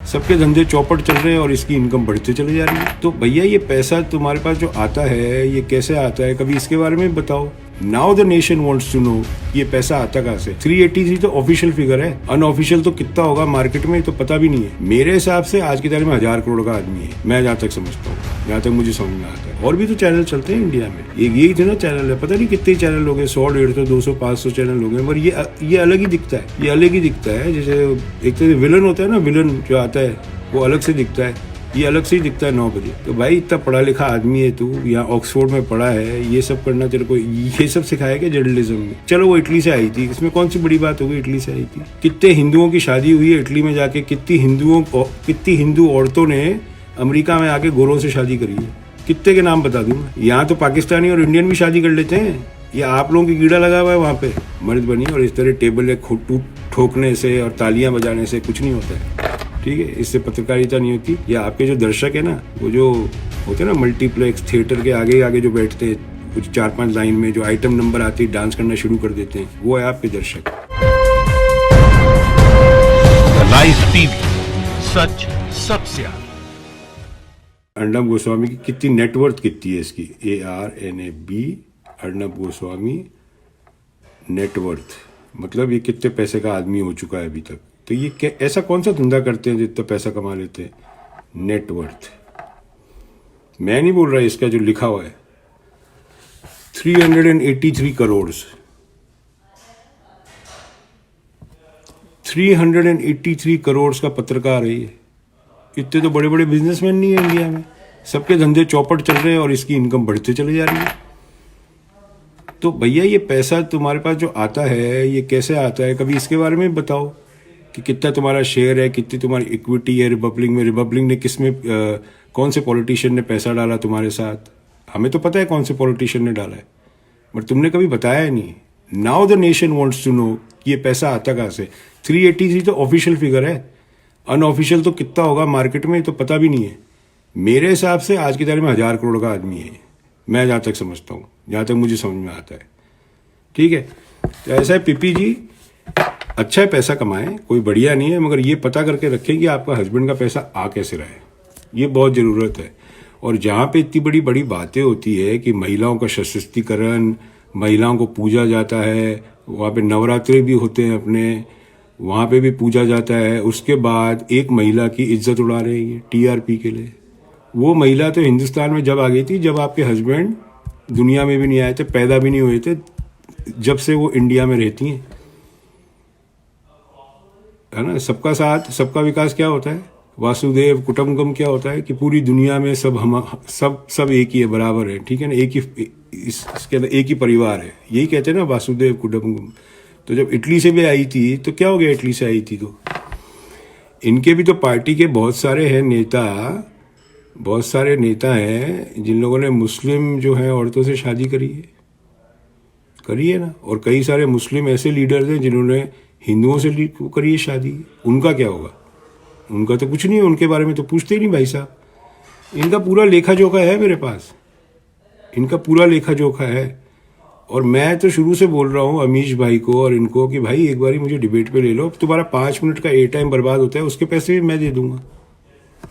सबके धंधे चौपट चल रहे हैं और इसकी इनकम बढ़ते चले जा रही है। तो भैया ये पैसा तुम्हारे पास जो आता है ये कैसे आता है, कभी इसके बारे में बताओ। Now the nation wants to know ये पैसा आता कहाँ से। 383 तो ऑफिशियल फिगर है, अनऑफिशियल तो कितना होगा मार्केट में तो पता भी नहीं है। मेरे हिसाब से आज की तारीख में 1000 करोड़ का आदमी है, मैं जहाँ तक समझता हूँ, जहाँ तक मुझे समझ में आता है। और भी तो चैनल चलते हैं इंडिया में, एक यही थे ना चैनल है, पता नहीं कितने चैनल हो गए, 100, 150, 200, 500 चैनल हो गए, पर ये अलग ही दिखता है, ये अलग ही दिखता है। जैसे एक तो विलन होता है ना, विलन जो आता है वो अलग से दिखता है, ये अलग से ही दिखता है 9 बजे। तो भाई इतना पढ़ा लिखा आदमी है तू, यहाँ ऑक्सफोर्ड में पढ़ा है, ये सब करना तेरे को ये सब सिखाया क्या जर्नलिज्म में। चलो वो इटली से आई थी, इसमें कौन सी बड़ी बात हो गई, इटली से आई थी। कितने हिंदुओं की शादी हुई है इटली में जाके, कितनी हिंदू औरतों ने अमेरिका में आके गोरों से शादी करी है, कितने के नाम बता दूं मैं। यहाँ तो पाकिस्तानी और इंडियन भी शादी कर लेते हैं, ये आप लोगों की कीड़ा लगा हुआ है वहाँ पे। मर्द बनी और इस तरह टेबल ठोकने से और तालियां बजाने से कुछ नहीं होता है, ठीक है। इससे पत्रकारिता नहीं होती। या आपके जो दर्शक है ना, वो जो होते हैं ना मल्टीप्लेक्स थिएटर के आगे आगे जो बैठते हैं, कुछ 4-5 लाइन में जो आइटम नंबर आती है डांस करना शुरू कर देते हैं, वो है आपके दर्शक। लाइव टीवी, सच सबसे आगे। अर्नब गोस्वामी की कितनी नेटवर्थ कितनी है इसकी, ARNAB, अर्नब गोस्वामी नेटवर्थ, मतलब ये कितने पैसे का आदमी हो चुका है अभी तक। तो ये ऐसा कौन सा धंधा करते हैं जितना पैसा कमा लेते हैं, नेटवर्थ। मैं नहीं बोल रहा, इसका जो लिखा हुआ है 383 करोड़, 383 करोड़ का पत्रकार है ये। इतने तो बड़े बड़े बिजनेसमैन नहीं है इंडिया में, सबके धंधे चौपट चल रहे हैं और इसकी इनकम बढ़ते चले जा रही है। तो भैया ये पैसा तुम्हारे पास जो आता है ये कैसे आता है, कभी इसके बारे में बताओ कि कितना तुम्हारा शेयर है, कितनी तुम्हारी इक्विटी है रिपब्लिक में, रिपब्लिक ने किसमें कौन से पॉलिटिशियन ने पैसा डाला तुम्हारे साथ। हमें तो पता है कौन से पॉलिटिशियन ने डाला है, बट तुमने कभी बताया ही नहीं। Now the nation wants to know कि ये पैसा आता कहाँ से। 383 तो ऑफिशियल फिगर है, अनऑफिशियल तो कितना होगा मार्केट में तो पता भी नहीं है। मेरे हिसाब से आज की तारीख में 1000 करोड़ का आदमी है, मैं जहाँ तक समझता हूँ, जहाँ तक मुझे समझ में आता है, ठीक है। तो ऐसा है पीपी जी, अच्छा है पैसा कमाएं, कोई बढ़िया नहीं है, मगर ये पता करके रखें कि आपका हस्बैंड का पैसा आ कैसे रहा है, ये बहुत ज़रूरत है। और जहाँ पे इतनी बड़ी बड़ी बातें होती है कि महिलाओं का सशक्तिकरण, महिलाओं को पूजा जाता है, वहाँ पे नवरात्रि भी होते हैं अपने, वहाँ पे भी पूजा जाता है, उसके बाद एक महिला की इज्जत उड़ा रहे हैं TRP के लिए। वो महिला तो हिंदुस्तान में जब आ गई थी जब आपके हस्बैंड दुनिया में भी नहीं आए थे, पैदा भी नहीं हुए थे, जब से वो इंडिया में रहती हैं, है ना। सबका साथ सबका विकास क्या होता है, वासुदेव कुटुंबकम क्या होता है कि पूरी दुनिया में सब एक ही है, बराबर है, ठीक है ना, एक ही इसके अंदर एक ही परिवार है, यही कहते हैं ना वासुदेव कुटुंबकम। तो जब इटली से भी आई थी तो क्या हो गया, इटली से आई थी तो इनके भी तो पार्टी के बहुत सारे हैं नेता, बहुत सारे नेता हैं जिन लोगों ने मुस्लिम जो है औरतों से शादी करी है ना। और कई सारे मुस्लिम ऐसे लीडर्स हैं जिन्होंने हिंदुओं से करी है शादी, उनका क्या होगा, उनका तो कुछ नहीं है, उनके बारे में तो पूछते ही नहीं भाई साहब। इनका पूरा लेखा जोखा है मेरे पास, इनका पूरा लेखा जोखा है। और मैं तो शुरू से बोल रहा हूँ अमीश भाई को और इनको कि भाई एक बार मुझे डिबेट पे ले लो, तुम्हारा 5 मिनट का एयर टाइम बर्बाद होता है, उसके पैसे भी मैं दे दूंगा।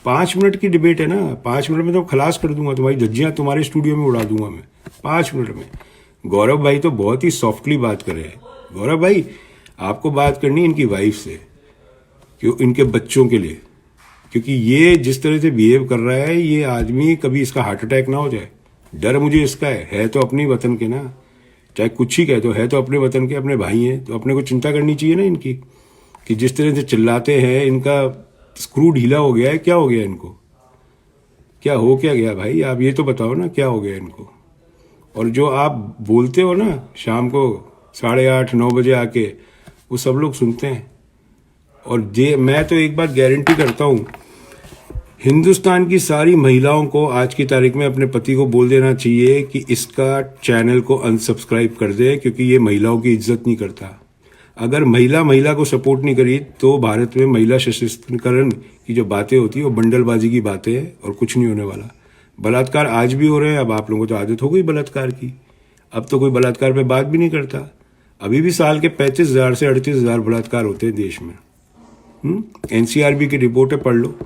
5 मिनट की डिबेट है ना, 5 मिनट में तो खलास कर दूंगा, तुम्हारी धज्जियां तुम्हारे स्टूडियो में उड़ा दूंगा मैं 5 मिनट में। गौरव भाई तो बहुत ही सॉफ्टली बात कर रहे हैं। गौरव भाई आपको बात करनी इनकी वाइफ से, क्यों, इनके बच्चों के लिए, क्योंकि ये जिस तरह से बिहेव कर रहा है ये आदमी, कभी इसका हार्ट अटैक ना हो जाए, डर मुझे इसका है तो अपने वतन के ना, चाहे कुछ ही कहे तो है तो अपने वतन के, अपने भाई हैं, तो अपने को चिंता करनी चाहिए ना इनकी, कि जिस तरह से चिल्लाते हैं, इनका स्क्रू ढीला हो गया है, क्या हो गया इनको, क्या हो क्या गया भाई, आप ये तो बताओ ना क्या हो गया इनको। और जो आप बोलते हो ना शाम को 8:30-9 बजे आके, वो सब लोग सुनते हैं। और मैं तो एक बात गारंटी करता हूँ, हिंदुस्तान की सारी महिलाओं को आज की तारीख में अपने पति को बोल देना चाहिए कि इसका चैनल को अनसब्सक्राइब कर दे, क्योंकि ये महिलाओं की इज्जत नहीं करता। अगर महिला को सपोर्ट नहीं करी तो भारत में महिला सशक्तिकरण की जो बातें होती है वो बंडलबाजी की बातें हैं और कुछ नहीं होने वाला। बलात्कार आज भी हो रहे हैं, अब आप लोगों को तो आदत हो गई बलात्कार की, अब तो कोई बलात्कार पे बात भी नहीं करता। अभी भी साल के 35,000 से 38,000 बलात्कार होते हैं देश में, एनसीआरबी की रिपोर्ट है, पढ़ लो,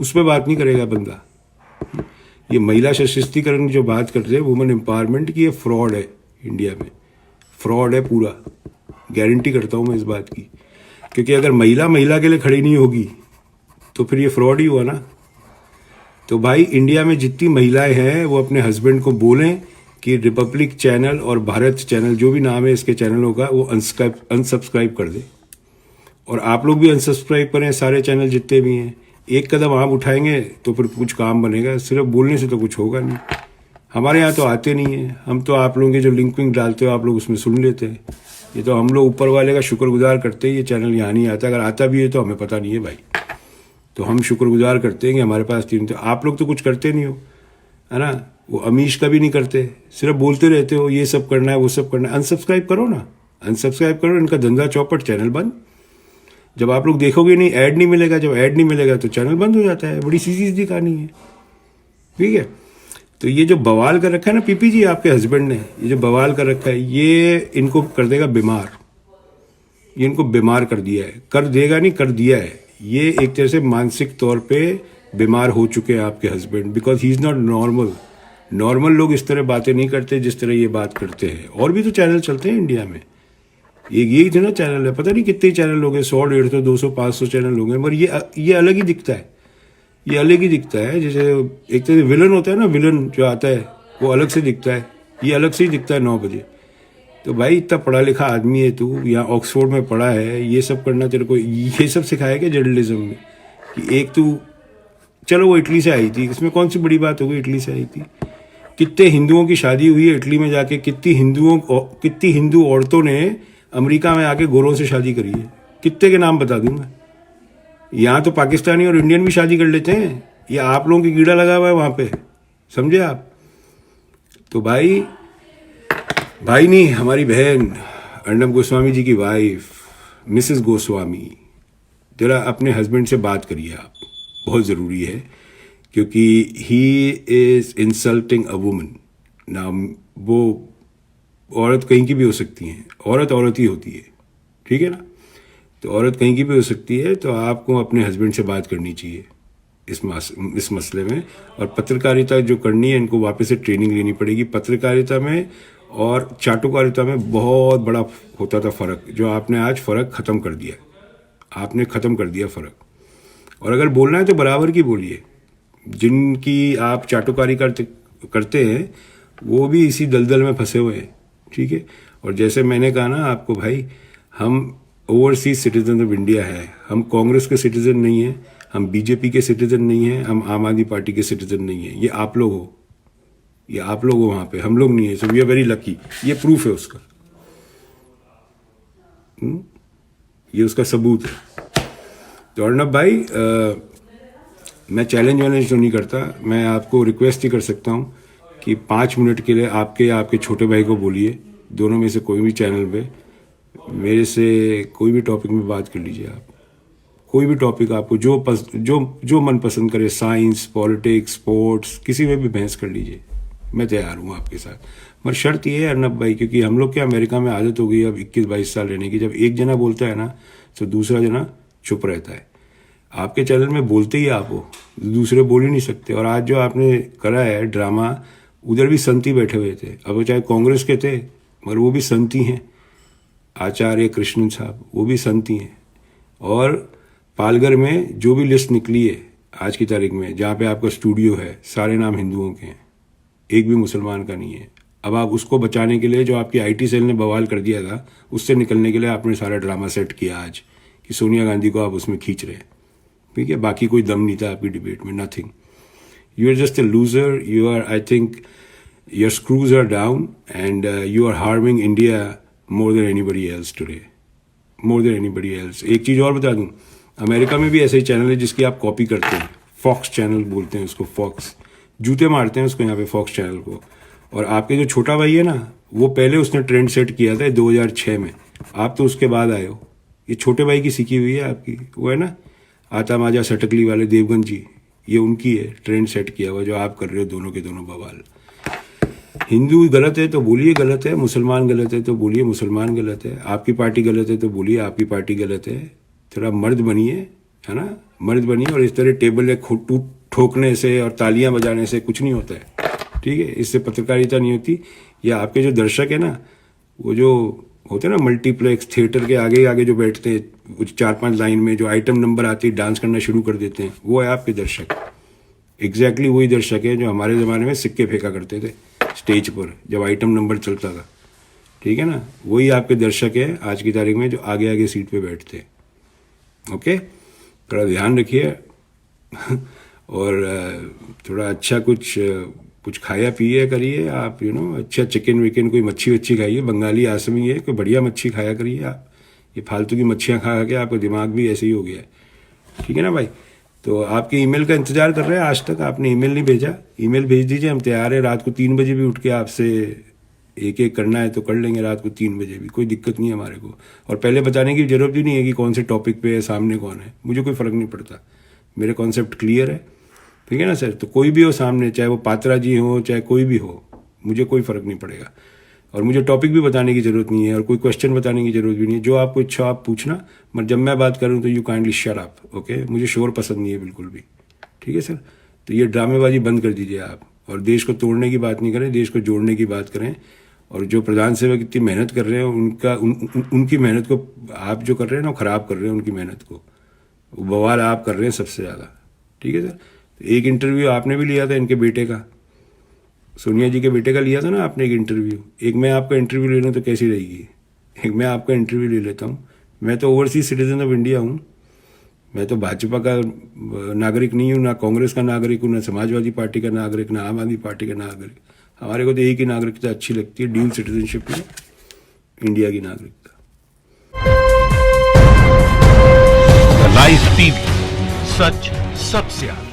उस पर बात नहीं करेगा बंदा। ये महिला सशक्तिकरण की जो बात करते हैं, वुमेन एम्पावरमेंट की, ये फ्रॉड है इंडिया में, फ्रॉड है पूरा, गारंटी करता हूँ मैं इस बात की। क्योंकि अगर महिला महिला के लिए खड़ी नहीं होगी तो फिर ये फ्रॉड ही हुआ ना। तो भाई इंडिया में जितनी महिलाएं हैं वो अपने हस्बैंड को बोलें कि रिपब्लिक चैनल और भारत चैनल, जो भी नाम है इसके चैनलों का, वो अनसब्सक्राइब कर दे। और आप लोग भी अनसब्सक्राइब करें सारे चैनल जितने भी हैं। एक कदम आप उठाएंगे तो फिर कुछ काम बनेगा, सिर्फ बोलने से तो कुछ होगा नहीं। हमारे यहाँ तो आते नहीं है, हम तो आप लोगों के जो लिंक विंक डालते हो आप लोग उसमें सुन लेते हैं। ये तो हम लोग ऊपर वाले का शुक्रगुजार करते हैं, ये चैनल यहाँ नहीं आता। अगर आता भी है तो हमें पता नहीं है भाई, तो हम शुक्रगुजार करते हैं कि हमारे पास तीन। तो आप लोग तो कुछ करते नहीं हो, है ना। वो अमीश का भी नहीं करते, सिर्फ बोलते रहते हो ये सब करना है वो सब करना है। अनसब्सक्राइब करो ना, अनसब्सक्राइब करो, इनका धंधा चौपट, चैनल बंद। जब आप लोग देखोगे नहीं, ऐड नहीं मिलेगा, जब ऐड नहीं मिलेगा तो चैनल बंद हो जाता है। बड़ी सीधी कहानी है, ठीक है। तो ये जो बवाल कर रखा है ना पीपी जी, आपके हस्बैंड ने ये जो बवाल कर रखा है, ये इनको कर देगा बीमार, ये इनको बीमार कर दिया है, कर देगा नहीं, कर दिया है। ये एक तरह से मानसिक तौर पे बीमार हो चुके हैं आपके husband, because he is not normal. Normal लोग इस तरह बातें नहीं करते जिस तरह ये बात करते हैं। और भी तो चैनल चलते हैं इंडिया में, यही थे ना चैनल है, पता नहीं कितने चैनल हो गए, 100, 150, 200, 500 चैनल हो गए, मगर ये अलग ही दिखता है, ये अलग ही दिखता है। जैसे एक तरह विलन होता है ना, विलन जो आता है वो अलग से दिखता है, ये अलग से ही दिखता है 9 बजे। तो भाई इतना पढ़ा लिखा आदमी है तू, यहाँ ऑक्सफोर्ड में पढ़ा है, ये सब करना तेरे को ये सब सिखाया क्या जर्नलिज्म में? कि एक तू, चलो वो इटली से आई थी, इसमें कौन सी बड़ी बात हो गई, इटली से आई थी। कितने हिंदुओं की शादी हुई है इटली में जाके, कितनी हिंदू औरतों ने अमेरिका में आके गोरों से शादी करी है, कितने के नाम बता दूं मैं। यहाँ तो पाकिस्तानी और इंडियन भी शादी कर लेते हैं, ये आप लोगों की कीड़ा लगा हुआ है वहाँ पे, समझे आप। तो भाई नहीं, हमारी बहन अर्नब गोस्वामी जी की वाइफ मिसेस गोस्वामी, जरा अपने हस्बैंड से बात करिए आप, बहुत ज़रूरी है, क्योंकि he is insulting a woman ना। वो औरत कहीं की भी हो सकती हैं, औरत ही होती है, ठीक है ना। तो औरत कहीं की भी हो सकती है, तो आपको अपने हस्बैंड से बात करनी चाहिए इस मसले में। और पत्रकारिता जो करनी है, इनको वापस से ट्रेनिंग लेनी पड़ेगी। पत्रकारिता में और चाटुकारिता में बहुत बड़ा होता था फ़र्क, जो आपने आज फ़र्क ख़त्म कर दिया, आपने ख़त्म कर दिया फ़र्क। और अगर बोलना है तो बराबर की बोलिए। जिनकी आप चाटुकारी करते हैं वो भी इसी दलदल में फंसे हुए हैं, ठीक है। और जैसे मैंने कहा ना आपको भाई, हम ओवरसीज सिटीजन ऑफ इंडिया है, हम कांग्रेस के सिटीजन नहीं हैं, हम बीजेपी के सिटीजन नहीं हैं, हम आम आदमी पार्टी के सिटीजन नहीं हैं। ये आप लोग हो, ये आप लोग हो वहाँ पे, हम लोग नहीं है। So we are very lucky, ये प्रूफ है उसका, ये उसका सबूत है। तो अर्नब भाई, मैं चैलेंज वैलेंज तो नहीं करता, मैं आपको रिक्वेस्ट ही कर सकता हूँ कि 5 मिनट के लिए आपके या आपके छोटे भाई को बोलिए, दोनों में से कोई भी चैनल पे मेरे से कोई भी टॉपिक में बात कर लीजिए आप। कोई भी टॉपिक आपको जो मन पसंद करे, साइंस, पॉलिटिक्स, स्पोर्ट्स, किसी में भी बहस कर लीजिए, मैं तैयार हूँ आपके साथ। मगर शर्त ये है अर्नब भाई, क्योंकि हम लोग क्या अमेरिका में आदत हो गई अब 21-22 साल रहने की, जब एक जना बोलता है ना तो दूसरा जना चुप रहता है। आपके चैनल में बोलते ही आप हो, दूसरे बोल ही नहीं सकते। और आज जो आपने करा है ड्रामा, उधर भी संती बैठे हुए थे, अब वो चाहे कांग्रेस के थे मगर वो भी संती हैं। आचार्य कृष्णन साहब वो भी संती हैं। और पालघर में जो भी लिस्ट निकली है आज की तारीख में, जहाँ पे आपका स्टूडियो है, सारे नाम हिंदुओं के हैं, एक भी मुसलमान का नहीं है। अब आप उसको बचाने के लिए, जो आपकी आईटी सेल ने बवाल कर दिया था, उससे निकलने के लिए आपने सारा ड्रामा सेट किया आज कि सोनिया गांधी को आप उसमें खींच रहे हैं, ठीक है। बाकी कोई दम नहीं था आपकी डिबेट में, nothing. You are just a loser, you are, I think your screws are down and you are harming India more than anybody else today, more than anybody else. एक चीज़ और बता दूं, अमेरिका में भी ऐसे ही चैनल है जिसकी आप कॉपी करते हैं, फॉक्स चैनल बोलते हैं उसको, फॉक्स, जूते मारते हैं उसको यहाँ पे, फॉक्स चैनल को। और आपके जो छोटा भाई है ना, वो पहले उसने ट्रेंड सेट किया था 2006 में, आप तो उसके बाद आए हो। ये छोटे भाई की सीखी हुई है आपकी, वो है ना आता माजा सटकली वाले देवगन जी, ये उनकी है, ट्रेंड सेट किया हुआ जो आप कर रहे हो, दोनों के दोनों बवाल। हिंदू गलत है तो बोलिए गलत है, मुसलमान गलत है तो बोलिए मुसलमान गलत है, आपकी पार्टी गलत है तो बोलिए आपकी पार्टी गलत है। थोड़ा मर्द बनिए, है ना, मर्द बनिए। और इस तरह टेबल में ठोकने से और तालियां बजाने से कुछ नहीं होता है, ठीक है। इससे पत्रकारिता नहीं होती। या आपके जो दर्शक है ना, वो जो होते हैं ना मल्टीप्लेक्स थिएटर के आगे आगे जो बैठते हैं, कुछ 4-5 लाइन में जो आइटम नंबर आती है डांस करना शुरू कर देते हैं, वो है आपके दर्शक। एग्जैक्टली वही दर्शक है जो हमारे ज़माने में सिक्के फेंका करते थे स्टेज पर जब आइटम नंबर चलता था, ठीक है ना। वही आपके दर्शक है आज की तारीख में जो आगे आगे सीट पे बैठते हैं। ओके, थोड़ा ध्यान रखिए और थोड़ा अच्छा कुछ खाया पिए करिए आप, अच्छा चिकन विकन, कोई मच्छी वच्छी खाइए, बंगाली आसमी है, कोई बढ़िया मच्छी खाया करिए आप। ये फालतू की मच्छियाँ खा के आपका दिमाग भी ऐसे ही हो गया है, ठीक है ना भाई। तो आपके ईमेल का इंतजार कर रहे हैं, आज तक आपने ईमेल नहीं भेजा, ईमेल भेज दीजिए, हम तैयार है। रात को 3 बजे भी उठ के आपसे एक एक करना है तो कर लेंगे, रात को 3 बजे भी, कोई दिक्कत नहीं है हमारे को। और पहले बताने की जरूरत भी नहीं है कि कौन से टॉपिक पे है, सामने कौन है, मुझे कोई फ़र्क नहीं पड़ता, मेरे कॉन्सेप्ट क्लियर है, ठीक है ना सर। तो कोई भी हो सामने, चाहे वो पात्रा जी हो चाहे कोई भी हो, मुझे कोई फ़र्क नहीं पड़ेगा। और मुझे टॉपिक भी बताने की ज़रूरत नहीं है और कोई क्वेश्चन बताने की ज़रूरत भी नहीं है। जो आपको इच्छा आप पूछना, मगर जब मैं बात करूँ तो you kindly shut up, okay. मुझे शोर पसंद नहीं है बिल्कुल भी, ठीक है सर। तो ये ड्रामेबाजी बंद कर दीजिए आप, और देश को तोड़ने की बात नहीं करें, देश को जोड़ने की बात करें। और जो प्रधान सेवक इतनी मेहनत कर रहे हैं, उनकी मेहनत को आप जो कर रहे हैं ना, वो ख़राब कर रहे हैं उनकी मेहनत को, वो बवाल आप कर रहे हैं सबसे ज़्यादा, ठीक है सर। तो एक इंटरव्यू आपने भी लिया था इनके बेटे का, सोनिया जी के बेटे का लिया था ना आपने एक इंटरव्यू। एक मैं आपका इंटरव्यू ले लूँ तो कैसी रहेगी? एक मैं आपका इंटरव्यू ले लेता हूँ। मैं तो ओवरसीज सिटीजन ऑफ इंडिया हूँ, मैं तो भाजपा का नागरिक नहीं हूँ, ना कांग्रेस का नागरिक हूँ, ना समाजवादी पार्टी का नागरिक, ना आम आदमी पार्टी का नागरिक। हमारे को तो एक ही नागरिकता अच्छी लगती है, ड्यूल सिटीजनशिप में, इंडिया की नागरिकता। लाइव टीवी, सच सबसे आगे।